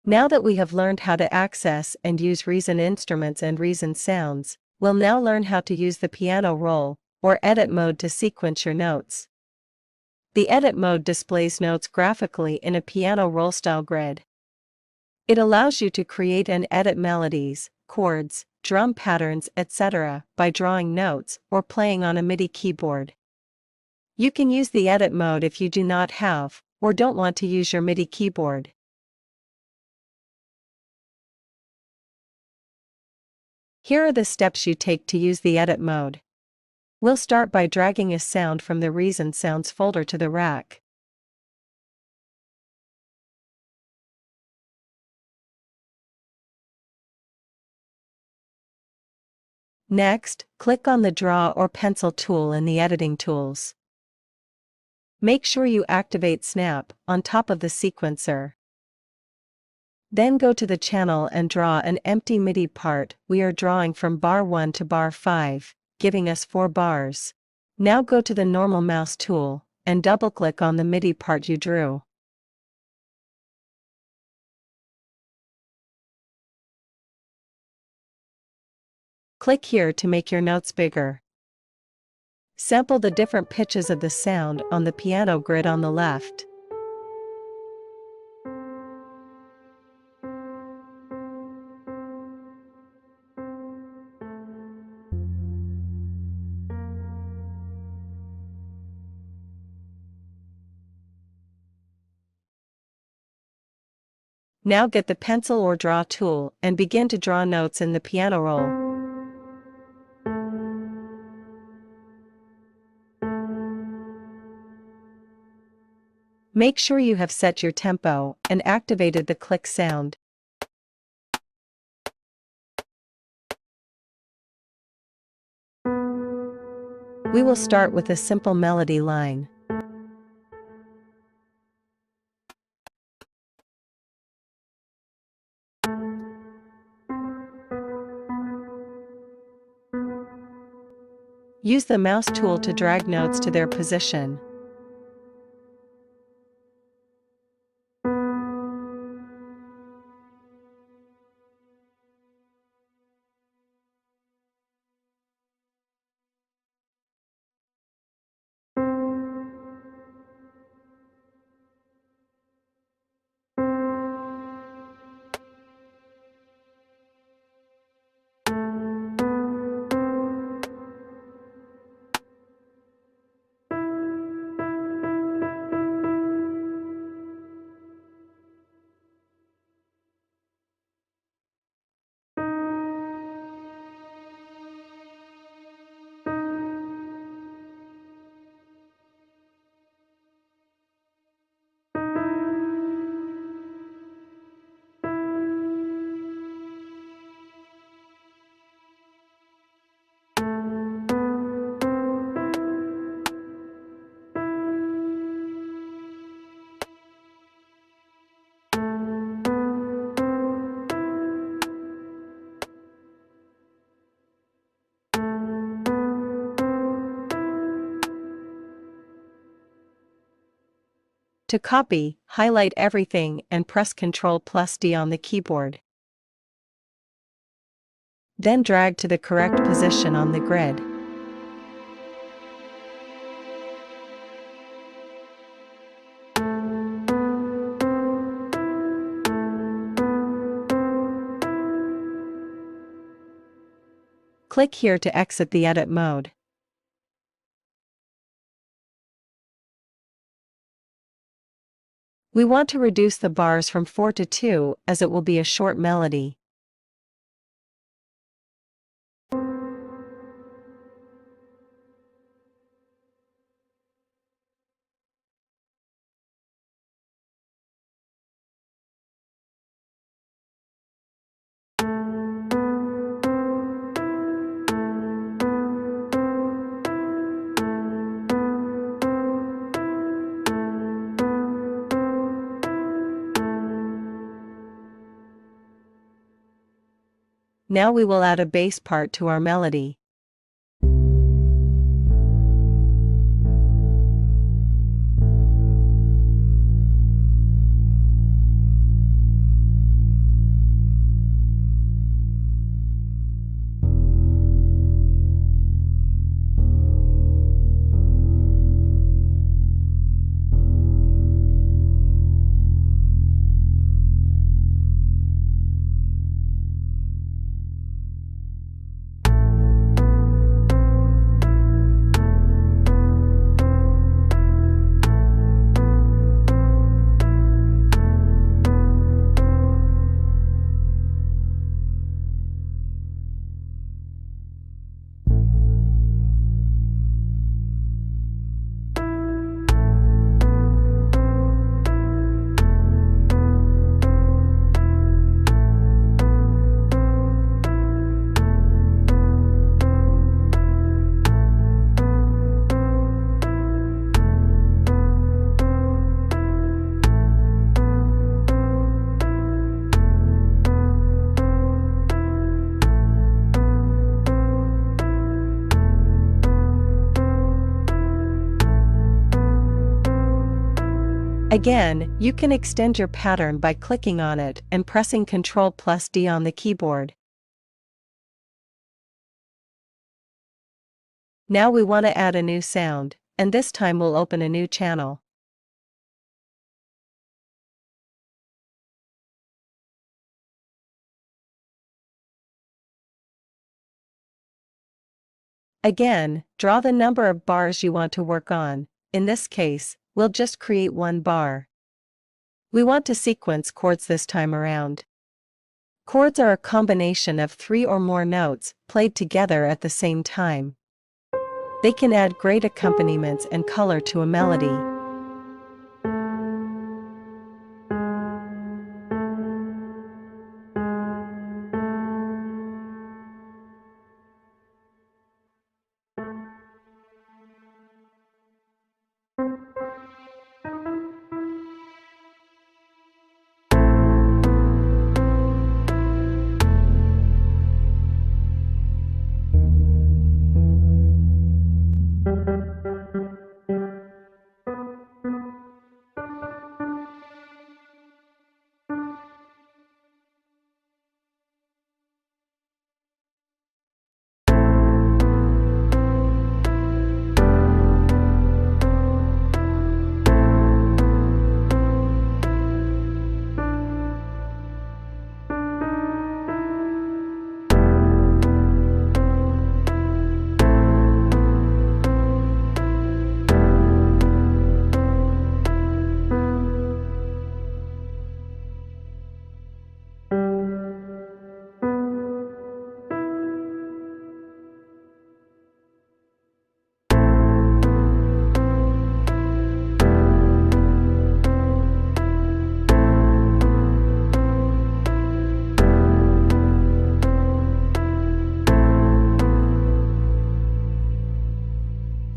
Now that we have learned how to access and use Reason instruments and Reason sounds, we'll now learn how to use the piano roll, or edit mode to sequence your notes. The edit mode displays notes graphically in a piano roll style grid. It allows you to create and edit melodies, chords, drum patterns, etc. by drawing notes or playing on a MIDI keyboard. You can use the edit mode if you do not have, or don't want to use your MIDI keyboard. Here are the steps you take to use the edit mode. We'll start by dragging a sound from the Reason Sounds folder to the rack. Next, click on the Draw or Pencil tool in the Editing Tools. Make sure you activate Snap on top of the sequencer. Then go to the channel and draw an empty MIDI part. We are drawing from bar 1 to bar 5, giving us 4 bars. Now go to the normal mouse tool, and double-click on the MIDI part you drew. Click here to make your notes bigger. Sample the different pitches of the sound on the piano grid on the left. Now get the pencil or draw tool and begin to draw notes in the piano roll. Make sure you have set your tempo and activated the click sound. We will start with a simple melody line. Use the mouse tool to drag notes to their position. To copy, highlight everything and press Ctrl+D on the keyboard. Then drag to the correct position on the grid. Click here to exit the edit mode. We want to reduce the bars from 4 to 2 as it will be a short melody. Now we will add a bass part to our melody. Again, you can extend your pattern by clicking on it and pressing Ctrl+D on the keyboard. Now we want to add a new sound, and this time we'll open a new channel. Again, draw the number of bars you want to work on. In this case, we'll just create one bar. We want to sequence chords this time around. Chords are a combination of 3 or more notes played together at the same time. They can add great accompaniments and color to a melody.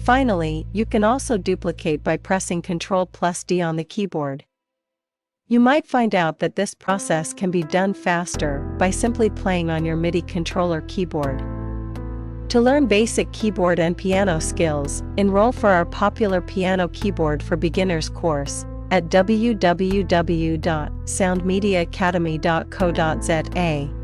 Finally, you can also duplicate by pressing Ctrl+D on the keyboard. You might find out that this process can be done faster by simply playing on your MIDI controller keyboard. To learn basic keyboard and piano skills, enroll for our popular Piano Keyboard for Beginners course at www.soundmediaacademy.co.za.